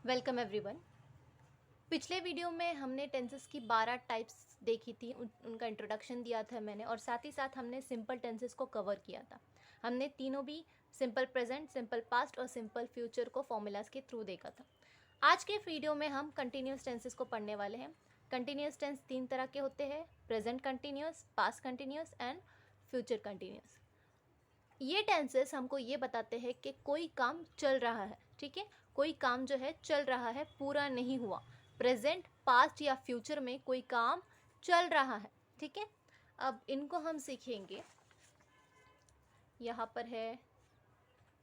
Welcome everyone. पिछले video में हमने टेंसेस की 12 टाइप्स देखी थी, उनका इंट्रोडक्शन दिया था मैंने, और साथ ही साथ हमने सिंपल टेंसेस को कवर किया था। हमने तीनों भी सिंपल प्रेजेंट, सिंपल पास्ट और सिंपल फ्यूचर को फॉर्मूलाज के थ्रू देखा था। आज के वीडियो में हम कंटिन्यूस टेंसेस को पढ़ने वाले हैं। कंटिन्यूस टेंस 3 तरह के होते हैं: present continuous, past continuous and future continuous. ये टेंसेस हमको ये बताते हैं कि कोई काम चल रहा है, ठीक है, कोई काम जो है चल रहा है, पूरा नहीं हुआ। प्रेजेंट, पास्ट या फ्यूचर में कोई काम चल रहा है, ठीक है। अब इनको हम सीखेंगे। यहाँ पर है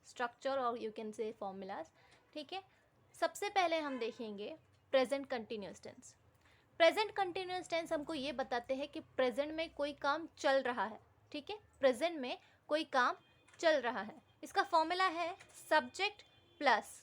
स्ट्रक्चर और यू कैन से फॉर्मूलाज, ठीक है। सबसे पहले हम देखेंगे present continuous tense. Present continuous tense हमको ये बताते हैं कि प्रेजेंट में कोई काम चल रहा है, ठीक है, प्रेजेंट में कोई काम चल रहा है। इसका फॉर्मूला है सब्जेक्ट प्लस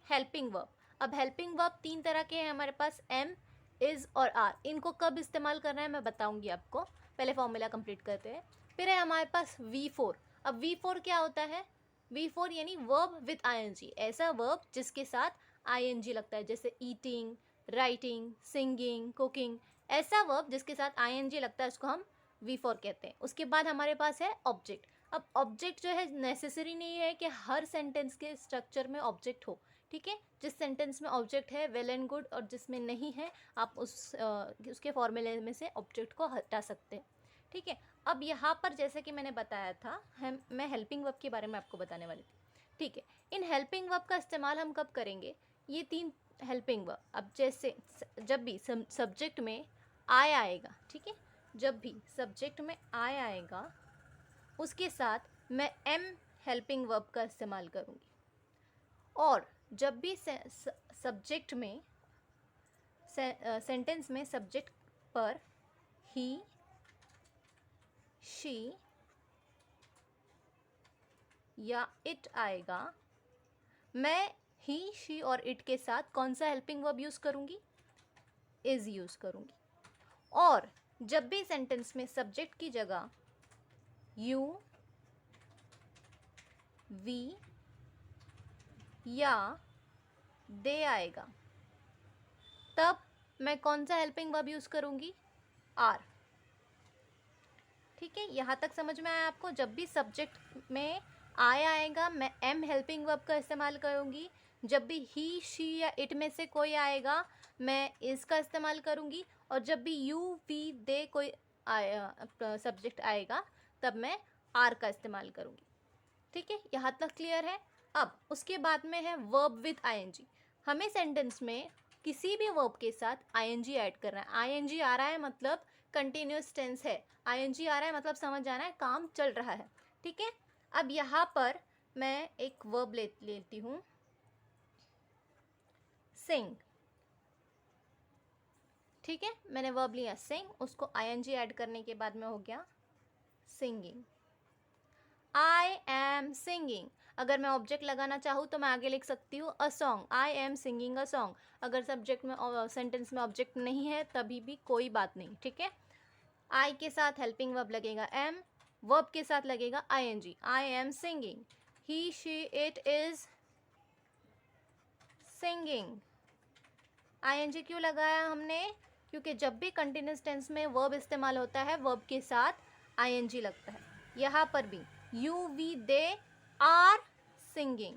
हेल्पिंग वर्ब। अब हेल्पिंग वर्ब 3 तरह के हैं हमारे पास, एम, इज और आर। इनको कब इस्तेमाल करना है मैं बताऊंगी आपको, पहले फॉर्मूला कंप्लीट करते हैं। फिर है हमारे पास V4। अब V4 क्या होता है? V4 यानी वर्ब विथ ING, ऐसा वर्ब जिसके साथ ING लगता है, जैसे ईटिंग, राइटिंग, सिंगिंग, कुकिंग। ऐसा वर्ब जिसके साथ ING लगता है उसको हम V4 कहते हैं। उसके बाद हमारे पास है ऑब्जेक्ट। अब ऑब्जेक्ट जो है नेसेसरी नहीं है कि हर सेंटेंस के स्ट्रक्चर में ऑब्जेक्ट हो, ठीक है। जिस सेंटेंस में ऑब्जेक्ट है वेल एंड गुड, और जिसमें नहीं है आप उसके फॉर्मूले में से ऑब्जेक्ट को हटा सकते हैं, ठीक है। अब यहाँ पर जैसे कि मैंने बताया था, मैं हेल्पिंग वर्ब के बारे में आपको बताने वाली थी, ठीक है। इन हेल्पिंग वर्ब का इस्तेमाल हम कब करेंगे? ये 3 हेल्पिंग वर्ब। अब जैसे जब भी सब्जेक्ट में आई आएगा, ठीक है, जब भी सब्जेक्ट में आई आएगा उसके साथ मैं एम हेल्पिंग वर्ब का इस्तेमाल करूँगी। और जब भी सब्जेक्ट में सेंटेंस में सब्जेक्ट पर ही, शी या इट आएगा, मैं ही, शी और इट के साथ कौन सा हेल्पिंग वर्ब यूज़ करूँगी? इज़ यूज़ करूँगी। और जब भी सेंटेंस में सब्जेक्ट की जगह यू, वी या दे आएगा, तब मैं कौन सा हेल्पिंग वर्ब यूज़ करूँगी? आर, ठीक है। यहाँ तक समझ में आया आपको? जब भी सब्जेक्ट में आई आएगा मैं एम हेल्पिंग वर्ब का इस्तेमाल करूँगी। जब भी ही, शी या इट में से कोई आएगा मैं इज़ का इस्तेमाल करूँगी। और जब भी यू, वी, दे कोई सब्जेक्ट आएगा तब मैं आर का इस्तेमाल करूँगी, ठीक है। यहाँ तक क्लियर है? अब उसके बाद में है वर्ब विथ ING। हमें सेंटेंस में किसी भी वर्ब के साथ ING ऐड करना है। ING आ रहा है मतलब कंटिन्यूस टेंस है, ING आ रहा है मतलब समझ जाना है काम चल रहा है, ठीक है। अब यहाँ पर मैं एक वर्ब लेती हूँ, सिंग, ठीक है। मैंने वर्ब लिया सिंग, उसको ING ऐड करने के बाद में हो गया सिंगिंग। I am singing. अगर मैं ऑब्जेक्ट लगाना चाहूँ तो मैं आगे लिख सकती हूँ a song, I am singing a song. अगर सब्जेक्ट में सेंटेंस में ऑब्जेक्ट नहीं है तभी भी कोई बात नहीं, ठीक है। आई के साथ हेल्पिंग वर्ब लगेगा एम, वर्ब के साथ लगेगा ING, I am singing, he, she, it is singing. ING क्यों लगाया हमने? क्योंकि जब भी कंटिन्यूस टेंस में वर्ब इस्तेमाल होता है वर्ब के साथ ING लगता है। यहाँ पर भी you, we, they are singing,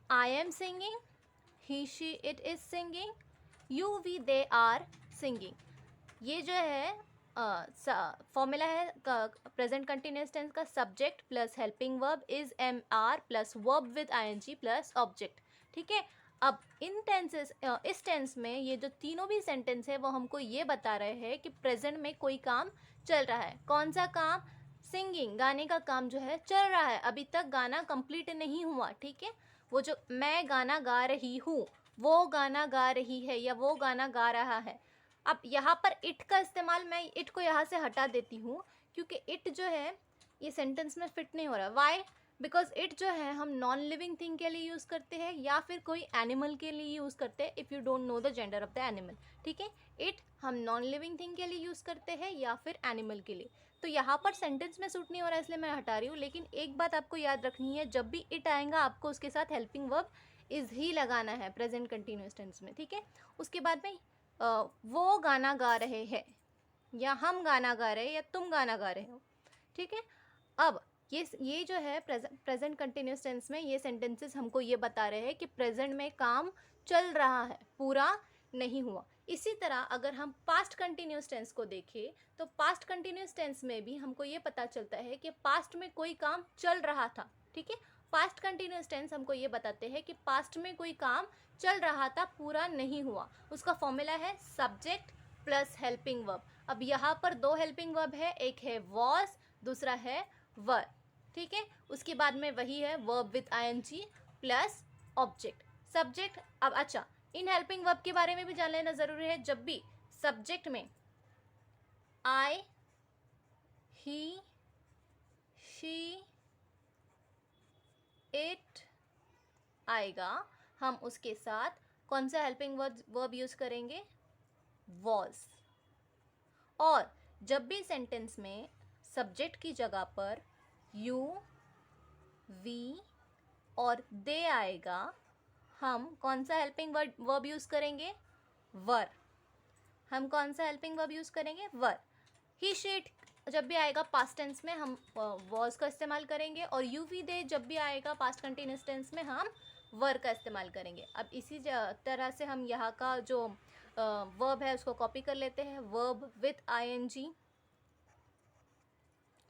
I am singing, he, she, it is singing, you, we, they are singing। ये जो है फॉर्मूला है प्रेजेंट कंटिन्यूस टेंस का, subject plus helping verb is am are plus verb with ING plus object, ठीक है। अब इन tenses इस tense में ये जो तीनों भी सेंटेंस है वो हमको ये बता रहे हैं कि प्रेजेंट में कोई काम चल रहा है। कौन सा काम? सिंगिंग, गाने का काम जो है चल रहा है, अभी तक गाना कंप्लीट नहीं हुआ, ठीक है। वो जो मैं गाना गा रही हूँ, वो गाना गा रही है या वो गाना गा रहा है। अब यहाँ पर इट का इस्तेमाल, मैं इट को यहाँ से हटा देती हूँ क्योंकि इट जो है ये सेंटेंस में फिट नहीं हो रहा। वाई? बिकॉज इट जो है हम नॉन लिविंग थिंग के लिए यूज़ करते हैं या फिर कोई एनिमल के लिए यूज़ करते हैं, if you don't know the gender of the animal, ठीक है। इट हम नॉन लिविंग थिंग के लिए यूज़ करते हैं या फिर एनिमल के लिए। तो यहाँ पर सेंटेंस में सूट नहीं हो रहा है इसलिए मैं हटा रही हूँ, लेकिन एक बात आपको याद रखनी है, जब भी इट आएगा आपको उसके साथ हेल्पिंग वर्ब इज ही लगाना है प्रेजेंट कंटिन्यूअस टेंस में, ठीक है। उसके बाद में वो गाना गा रहे हैं, या हम गाना गा रहे हैं, या तुम गाना गा रहे हो, ठीक है। अब ये जो है प्रेजेंट कंटिन्यूअस टेंस में ये सेंटेंसेस हमको ये बता रहे हैं कि प्रेजेंट में काम चल रहा है, पूरा नहीं हुआ। इसी तरह अगर हम पास्ट कंटिन्यूअस टेंस को देखें तो पास्ट कंटिन्यूअस टेंस में भी हमको ये पता चलता है कि पास्ट में कोई काम चल रहा था, ठीक है। पास्ट कंटिन्यूअस टेंस हमको ये बताते हैं कि पास्ट में कोई काम चल रहा था, पूरा नहीं हुआ। उसका फॉर्मूला है सब्जेक्ट प्लस हेल्पिंग वर्ब। अब यहाँ पर दो हेल्पिंग वर्ब है, एक है वॉज, दूसरा है वर, ठीक है। उसके बाद में वही है verb with ING plus object subject. अब अच्छा, इन हेल्पिंग वर्ब के बारे में भी जान लेना जरूरी है। जब भी सब्जेक्ट में आई, ही, शी, इट आएगा, हम उसके साथ कौन सा हेल्पिंग वर्ब यूज करेंगे? वॉज। और जब भी सेंटेंस में सब्जेक्ट की जगह पर यू, वी और दे आएगा, हम कौन सा हेल्पिंग वर्ब यूज करेंगे? वर। हम कौन सा हेल्पिंग वर्ब यूज करेंगे? वर। ही, शी, इट जब भी आएगा पास्ट टेंस में हम वॉज का इस्तेमाल करेंगे, और यू, वी, दे जब भी आएगा पास्ट कंटिन्यूअस टेंस में हम वर का इस्तेमाल करेंगे। अब इसी तरह से हम यहाँ का जो वर्ब है उसको कॉपी कर लेते हैं। Verb with ING,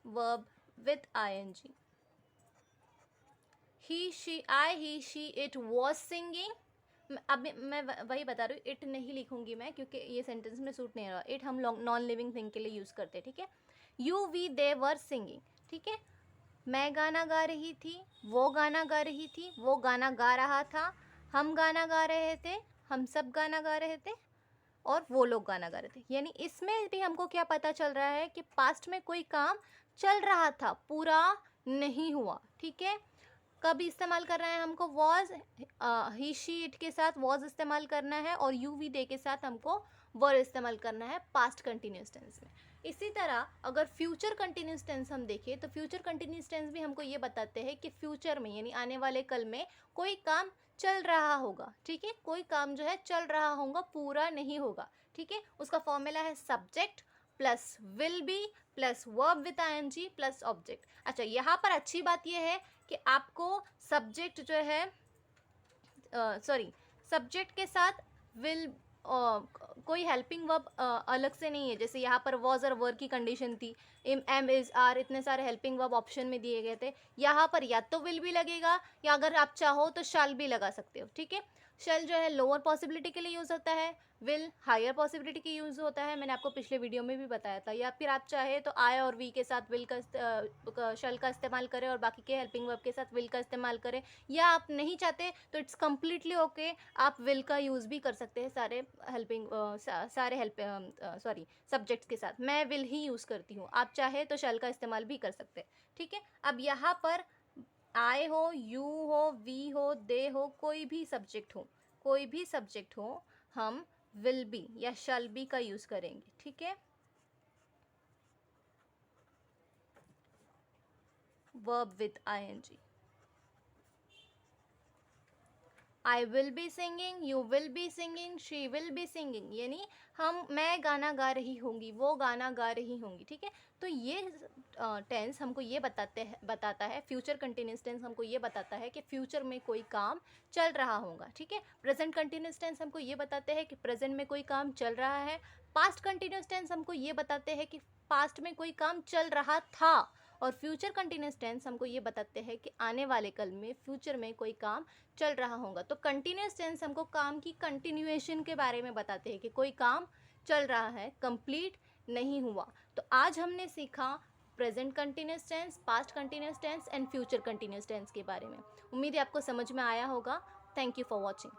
verb with ING. He, she, I, he, she, it was singing. अब मैं वही बता रही हूँ, इट नहीं लिखूंगी मैं क्योंकि ये सेंटेंस में सूट नहीं रहा। इट हम नॉन लिविंग थिंग के लिए यूज़ करते हैं, ठीक है। You, we, they were singing, ठीक है। मैं गाना गा रही थी, वो गाना गा रही थी, वो गाना गा रहा था, हम गाना गा रहे थे, हम सब गाना गा रहे थे, और वो लोग गाना गा रहे थे। यानी इसमें भी हमको क्या पता चल रहा है कि पास्ट में कोई काम चल रहा था, पूरा नहीं हुआ, ठीक है। कब इस्तेमाल कर रहे हैं हमको? वॉज, ही, शी, इट के साथ वॉज इस्तेमाल करना है, और यू, वी, दे के साथ हमको वर इस्तेमाल करना है पास्ट कंटिन्यूअस टेंस में। इसी तरह अगर फ्यूचर कंटिन्यूअस टेंस हम देखें तो फ्यूचर कंटिन्यूअस टेंस भी हमको ये बताते हैं कि फ्यूचर में यानी आने वाले कल में कोई काम चल रहा होगा, ठीक है। कोई काम जो है चल रहा होगा, पूरा नहीं होगा, ठीक है। उसका फॉर्मूला है subject plus will be plus verb with ING plus object. अच्छा, यहाँ पर अच्छी बात यह है कि आपको सब्जेक्ट जो है सब्जेक्ट के साथ विल कोई हेल्पिंग वर्ब अलग से नहीं है। जैसे यहाँ पर वॉज और वर की कंडीशन थी, एम, इज, आर, इतने सारे हेल्पिंग वर्ब ऑप्शन में दिए गए थे। यहाँ पर या तो विल भी लगेगा, या अगर आप चाहो तो शैल भी लगा सकते हो, ठीक है। शैल जो है लोअर पॉसिबिलिटी के लिए यूज़ होता है, विल हायर पॉसिबिलिटी की यूज़ होता है, मैंने आपको पिछले वीडियो में भी बताया था। या फिर आप चाहे तो आई और वी के साथ विल का शैल का इस्तेमाल करें, और बाकी के हेल्पिंग वर्ब के साथ विल का इस्तेमाल करें। या आप नहीं चाहते तो इट्स कम्प्लीटली ओके, आप विल का यूज़ भी कर सकते हैं सारे सब्जेक्ट्स के साथ। मैं विल ही यूज़ करती हूँ, आप चाहे तो शैल का इस्तेमाल भी कर सकते हैं, ठीक है। अब यहाँ पर आई हो, यू हो, वी हो, दे हो, कोई भी सब्जेक्ट हो, हम विल बी या शैल बी का यूज करेंगे, ठीक है। Verb with ING. I will be singing, you will be singing, she will be singing, यानी मैं गाना गा रही होंगी, वो गाना गा रही होंगी, ठीक है। तो ये टेंस हमको ये बताता है फ्यूचर कंटिन्यूअस टेंस हमको ये बताता है कि फ्यूचर में कोई काम चल रहा होगा, ठीक है। प्रेजेंट कंटिन्यूअस टेंस हमको ये बताते हैं कि प्रेजेंट में कोई काम चल रहा है। पास्ट कंटिन्यूअस टेंस हमको ये बताते हैं कि पास्ट में कोई काम चल रहा था। और फ्यूचर कंटिन्यूअस टेंस हमको ये बताते हैं कि आने वाले कल में फ्यूचर में कोई काम चल रहा होगा। तो कंटिन्यूअस टेंस हमको काम की कंटिन्यूएशन के बारे में बताते हैं कि कोई काम चल रहा है, कंप्लीट नहीं हुआ। तो आज हमने सीखा present continuous tense, past continuous tense and future continuous tense के बारे में। उम्मीद है आपको समझ में आया होगा। Thank you for watching.